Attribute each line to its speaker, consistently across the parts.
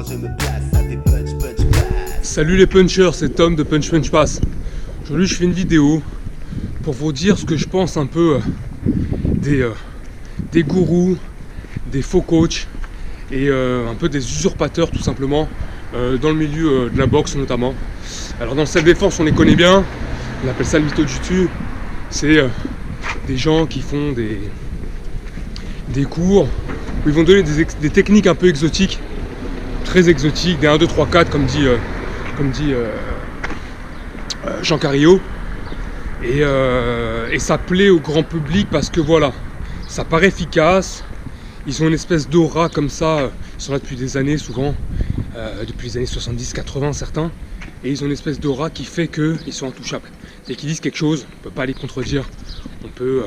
Speaker 1: je me place à tes punch pass.
Speaker 2: Salut les punchers, c'est Tom de Punch Pass. Aujourd'hui je fais une vidéo pour vous dire ce que je pense un peu des gourous, des faux coachs et un peu des usurpateurs tout simplement dans le milieu de la boxe notamment. Alors dans le self-défense on les connaît bien, on appelle ça le mytho-jutsu. C'est des gens qui font des cours où ils vont donner des techniques un peu exotiques, très exotiques, des 1, 2, 3, 4 comme dit Jean Carillo. Et ça plaît au grand public parce que voilà, ça paraît efficace. Ils ont une espèce d'aura comme ça, ils sont là depuis des années souvent, depuis les années 70-80 certains, et ils ont une espèce d'aura qui fait qu'ils sont intouchables. Dès qu'ils disent quelque chose, on ne peut pas les contredire, on peut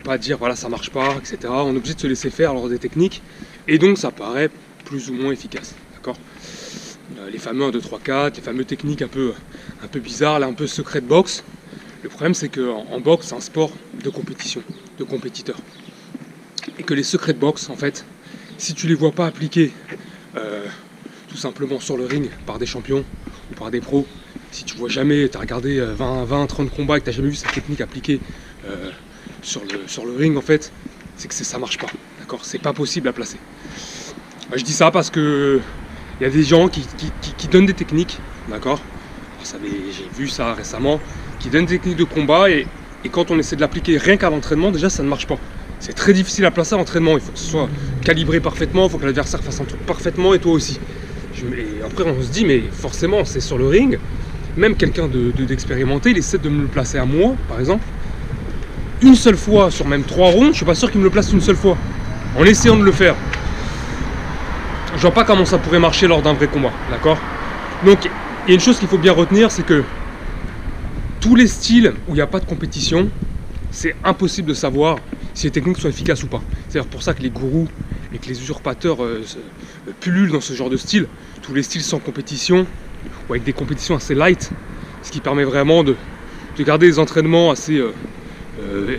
Speaker 2: pas dire voilà ça marche pas, etc. On est obligé de se laisser faire lors des techniques, et donc ça paraît plus ou moins efficace, d'accord. Les fameux 1, 2, 3, 4, les fameuses techniques un peu bizarres, là, un peu secret de boxe. Le problème c'est qu'en boxe c'est un sport de compétition, de compétiteurs. Et que les secrets de boxe, en fait, si tu les vois pas appliqués tout simplement sur le ring par des champions ou par des pros, si tu vois jamais, tu as regardé 20-30 combats et que tu n'as jamais vu cette technique appliquée sur le ring, en fait, c'est que ça marche pas, d'accord. C'est pas possible à placer. Je dis ça parce que il y a des gens qui donnent des techniques, d'accord. J'ai vu ça récemment, qui donnent des techniques de combat et quand on essaie de l'appliquer rien qu'à l'entraînement, déjà ça ne marche pas. C'est très difficile à placer à l'entraînement, il faut que ce soit calibré parfaitement, il faut que l'adversaire fasse un truc parfaitement et toi aussi. Et après on se dit mais forcément c'est sur le ring, même quelqu'un d'expérimenté, il essaie de me le placer à moi par exemple, une seule fois sur même 3 rounds, je suis pas sûr qu'il me le place une seule fois, en essayant de le faire. Je vois pas comment ça pourrait marcher lors d'un vrai combat, d'accord. Donc il y a une chose qu'il faut bien retenir, c'est que tous les styles où il n'y a pas de compétition, c'est impossible de savoir si les techniques sont efficaces ou pas. C'est pour ça que les gourous et que les usurpateurs pullulent dans ce genre de style. Tous les styles sans compétition, ou avec des compétitions assez light, ce qui permet vraiment de garder des entraînements assez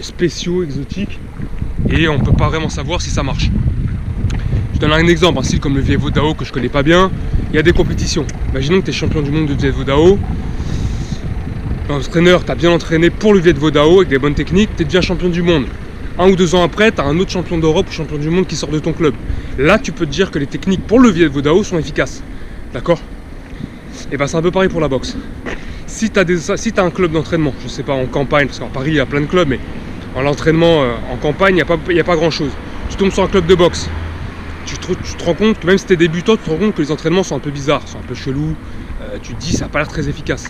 Speaker 2: spéciaux, exotiques, et on ne peut pas vraiment savoir si ça marche. Je donne un exemple, un style comme le Viet Vo Dao que je connais pas bien, il y a des compétitions. Imaginons que tu es champion du monde de Viet Vo Dao. L'entraîneur t'a bien entraîné pour le Viet Vo Dao avec des bonnes techniques, tu es déjà champion du monde. 1 ou 2 ans après, tu as un autre champion d'Europe ou champion du monde qui sort de ton club. Là, tu peux te dire que les techniques pour le Viet Vo Dao sont efficaces. D'accord. Et bien c'est un peu pareil pour la boxe. Si tu as un club d'entraînement, je sais pas, en campagne, parce qu'en Paris il y a plein de clubs, mais en l'entraînement en campagne, il n'y a pas grand chose. Tu tombes sur un club de boxe. Tu te rends compte que même si tu es débutant, tu te rends compte que les entraînements sont un peu bizarres, sont un peu chelous. Tu te dis ça n'a pas l'air très efficace.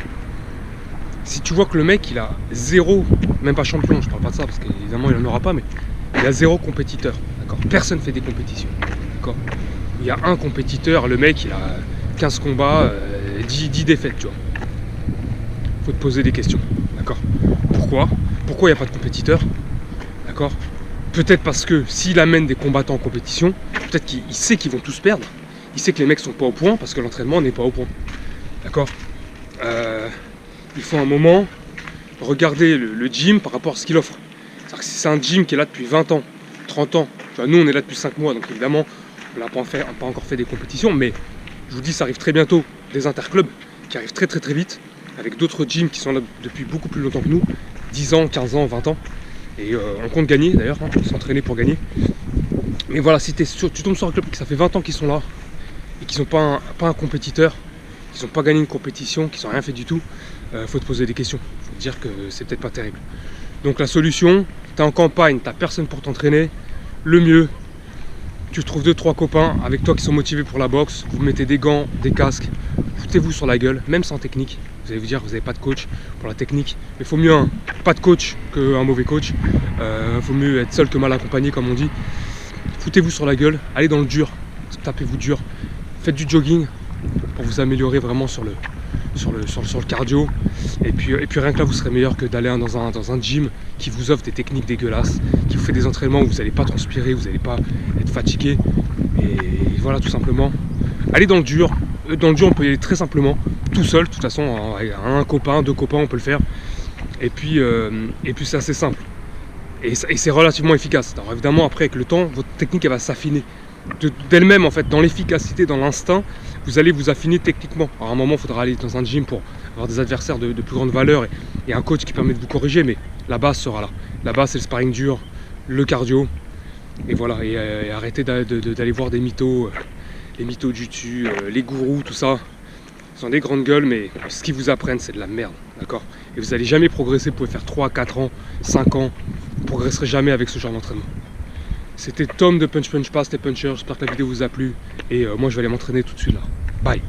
Speaker 2: Si tu vois que le mec il a 0, même pas champion, je parle pas de ça parce qu'évidemment il n'en aura pas, mais il a 0 compétiteur, d'accord. Personne fait des compétitions, d'accord. Il y a un compétiteur, le mec il a 15 combats, 10 défaites, tu vois. Faut te poser des questions, d'accord. Pourquoi il n'y a pas de compétiteur, d'accord. Peut-être parce que s'il amène des combattants en compétition, peut-être qu'il sait qu'ils vont tous perdre, il sait que les mecs sont pas au point parce que l'entraînement n'est pas au point, d'accord. Il faut un moment regarder le gym par rapport à ce qu'il offre. C'est-à-dire que si c'est un gym qui est là depuis 20 ans, 30 ans, tu vois, nous on est là depuis 5 mois, donc évidemment on n'a pas encore fait des compétitions, mais je vous dis ça arrive très bientôt, des interclubs qui arrivent très vite, avec d'autres gyms qui sont là depuis beaucoup plus longtemps que nous, 10 ans, 15 ans, 20 ans, et on compte gagner d'ailleurs, s'entraîner pour gagner. Mais voilà, si tu tombes sur un club qui ça fait 20 ans qu'ils sont là, et qu'ils n'ont pas un compétiteur, qu'ils n'ont pas gagné une compétition, qu'ils n'ont rien fait du tout, faut te poser des questions, faut te dire que c'est peut-être pas terrible. Donc la solution, tu es en campagne, tu n'as personne pour t'entraîner, le mieux, tu trouves 2-3 copains avec toi qui sont motivés pour la boxe, vous mettez des gants, des casques, foutez-vous sur la gueule, même sans technique. Vous allez vous dire que vous n'avez pas de coach pour la technique, mais il faut mieux pas de coach qu'un mauvais coach, faut mieux être seul que mal accompagné comme on dit. Foutez-vous sur la gueule, allez dans le dur, tapez-vous dur, faites du jogging pour vous améliorer vraiment sur le cardio, et puis rien que là vous serez meilleur que d'aller dans un gym qui vous offre des techniques dégueulasses, qui vous fait des entraînements où vous n'allez pas transpirer, vous n'allez pas être fatigué, et voilà, tout simplement allez dans le dur. Dans le dur on peut y aller très simplement, tout seul, de toute façon, avec un copain, 2 copains on peut le faire, et puis c'est assez simple. Et c'est relativement efficace. Alors évidemment, après, avec le temps, votre technique, elle va s'affiner. D'elle-même, en fait, dans l'efficacité, dans l'instinct, vous allez vous affiner techniquement. Alors à un moment, il faudra aller dans un gym pour avoir des adversaires de plus grande valeur et un coach qui permet de vous corriger, mais la base sera là. La base, c'est le sparring dur, le cardio, et voilà. Et arrêtez d'aller voir des mythos, les mythos du dessus, les gourous, tout ça. Ils ont des grandes gueules, mais ce qu'ils vous apprennent, c'est de la merde, d'accord? Et vous n'allez jamais progresser, vous pouvez faire 3, 4 ans, 5 ans, vous ne progresserez jamais avec ce genre d'entraînement. C'était Tom de Punch Punch Pass, les punchers, j'espère que la vidéo vous a plu, et moi je vais aller m'entraîner tout de suite là. Bye!